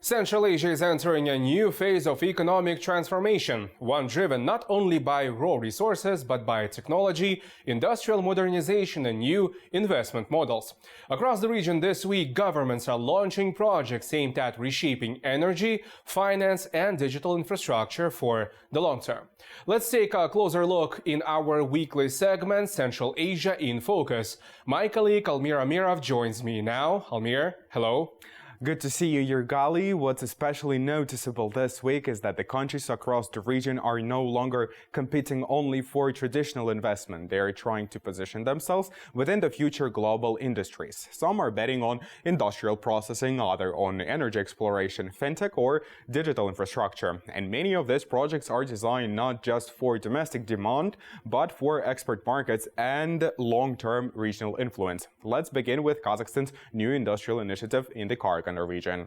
Central Asia is entering a new phase of economic transformation, one driven not only by raw resources but by technology, industrial modernization and new investment models. Across the region this week, governments are launching projects aimed at reshaping energy, finance and digital infrastructure for the long term. Let's take a closer look in our weekly segment, Central Asia in Focus. My colleague Almira Mirov joins me now. Almir, hello. Good to see you, Yurgali. What's especially noticeable this week is that the countries across the region are no longer competing only for traditional investment. They are trying to position themselves within the future global industries. Some are betting on industrial processing, others on energy exploration, fintech or digital infrastructure. And many of these projects are designed not just for domestic demand, but for export markets and long-term regional influence. Let's begin with Kazakhstan's new industrial initiative in the Kazakh region.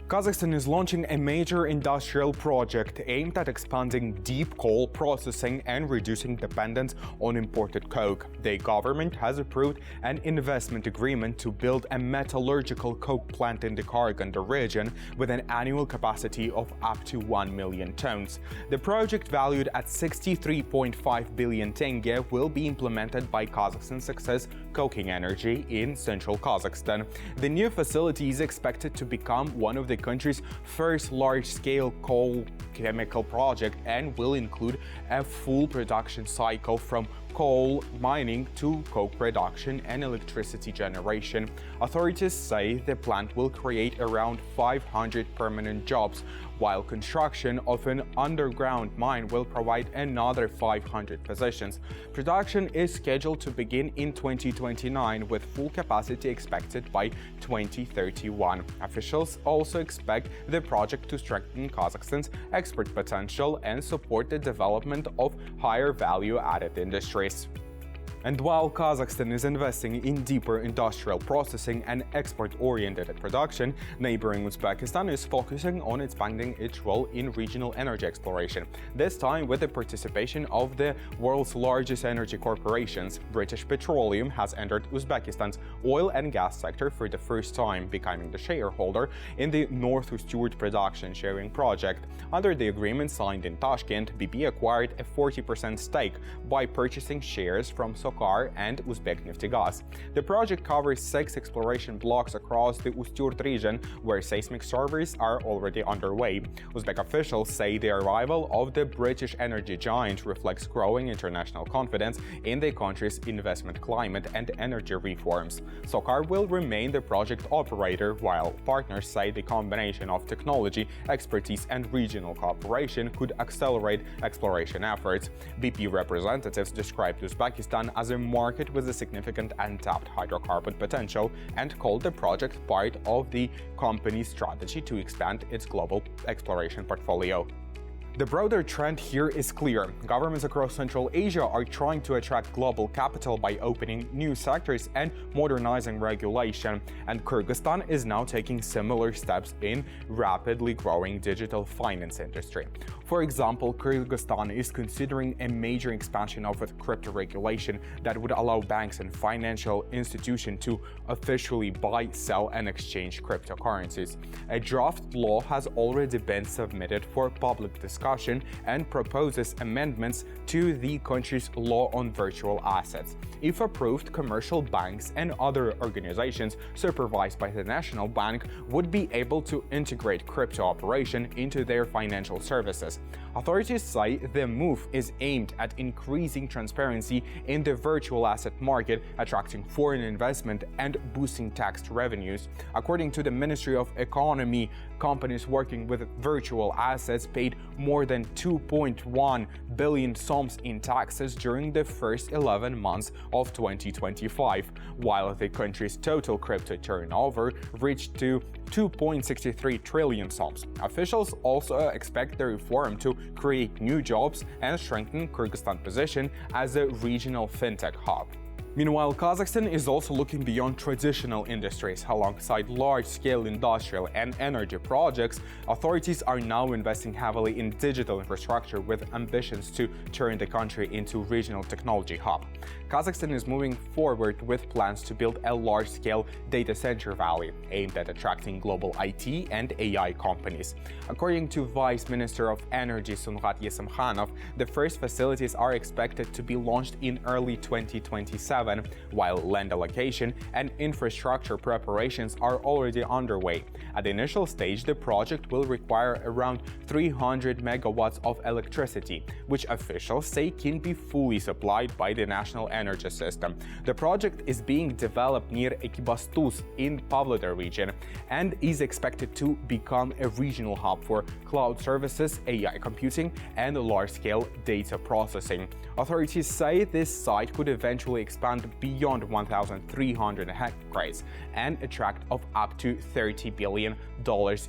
Kazakhstan is launching a major industrial project aimed at expanding deep coal processing and reducing dependence on imported coke. The government has approved an investment agreement to build a metallurgical coke plant in the Kazakh region with an annual capacity of up to 1 million tons. The project, valued at 63.5 billion tenge, will be implemented by Kazakhstan Success Coking Energy in central Kazakhstan. The new facility is expected to become one of the country's first large-scale coal chemical project and will include a full production cycle from coal mining to coke production and electricity generation. Authorities say the plant will create around 500 permanent jobs, while construction of an underground mine will provide another 500 positions. Production is scheduled to begin in 2029, with full capacity expected by 2031. Officials also expect the project to strengthen Kazakhstan's export potential and support the development of higher value-added industries. And while Kazakhstan is investing in deeper industrial processing and export-oriented production, neighboring Uzbekistan is focusing on expanding its role in regional energy exploration, this time with the participation of the world's largest energy corporations. British Petroleum has entered Uzbekistan's oil and gas sector for the first time, becoming the shareholder in the North Ustyurt production sharing project. Under the agreement signed in Tashkent, BP acquired a 40% stake by purchasing shares from Sokar and Uzbekneftgaz. The project covers 6 exploration blocks across the Ustyurt region, where seismic surveys are already underway. Uzbek officials say the arrival of the British energy giant reflects growing international confidence in the country's investment climate and energy reforms. Sokar will remain the project operator, while partners say the combination of technology, expertise and regional cooperation could accelerate exploration efforts. BP representatives described Uzbekistan as a market with a significant untapped hydrocarbon potential and called the project part of the company's strategy to expand its global exploration portfolio. The broader trend here is clear. Governments across Central Asia are trying to attract global capital by opening new sectors and modernizing regulation, and Kyrgyzstan is now taking similar steps in rapidly growing digital finance industry. For example, Kyrgyzstan is considering a major expansion of its crypto regulation that would allow banks and financial institutions to officially buy, sell and exchange cryptocurrencies. A draft law has already been submitted for public discussion and proposes amendments to the country's law on virtual assets. If approved, commercial banks and other organizations supervised by the National Bank would be able to integrate crypto operation into their financial services. Authorities say the move is aimed at increasing transparency in the virtual asset market, attracting foreign investment and boosting tax revenues. According to the Ministry of Economy, companies working with virtual assets paid more than 2.1 billion soms in taxes during the first 11 months of 2025, while the country's total crypto turnover reached to 2.63 trillion soms. Officials also expect the reform to create new jobs and strengthen Kyrgyzstan's position as a regional fintech hub. Meanwhile, Kazakhstan is also looking beyond traditional industries. Alongside large-scale industrial and energy projects, authorities are now investing heavily in digital infrastructure with ambitions to turn the country into a regional technology hub. Kazakhstan is moving forward with plans to build a large-scale data center valley aimed at attracting global IT and AI companies. According to Vice Minister of Energy Sungat Yesimkhanov, the first facilities are expected to be launched in early 2027, while land allocation and infrastructure preparations are already underway. At the initial stage, the project will require around 300 megawatts of electricity, which officials say can be fully supplied by the national energy system. The project is being developed near Ekibastuz in Pavlodar region and is expected to become a regional hub for cloud services, AI computing, and large-scale data processing. Authorities say this site could eventually expand beyond 1,300 hectares and attract of up to $30 billion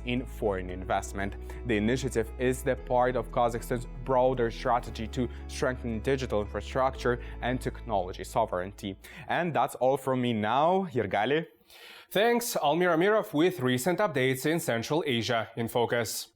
in foreign investment. The initiative is the part of Kazakhstan's broader strategy to strengthen digital infrastructure and technology sovereignty. And that's all from me now. Yergali. Thanks, Almir Amirov with recent updates in Central Asia in Focus.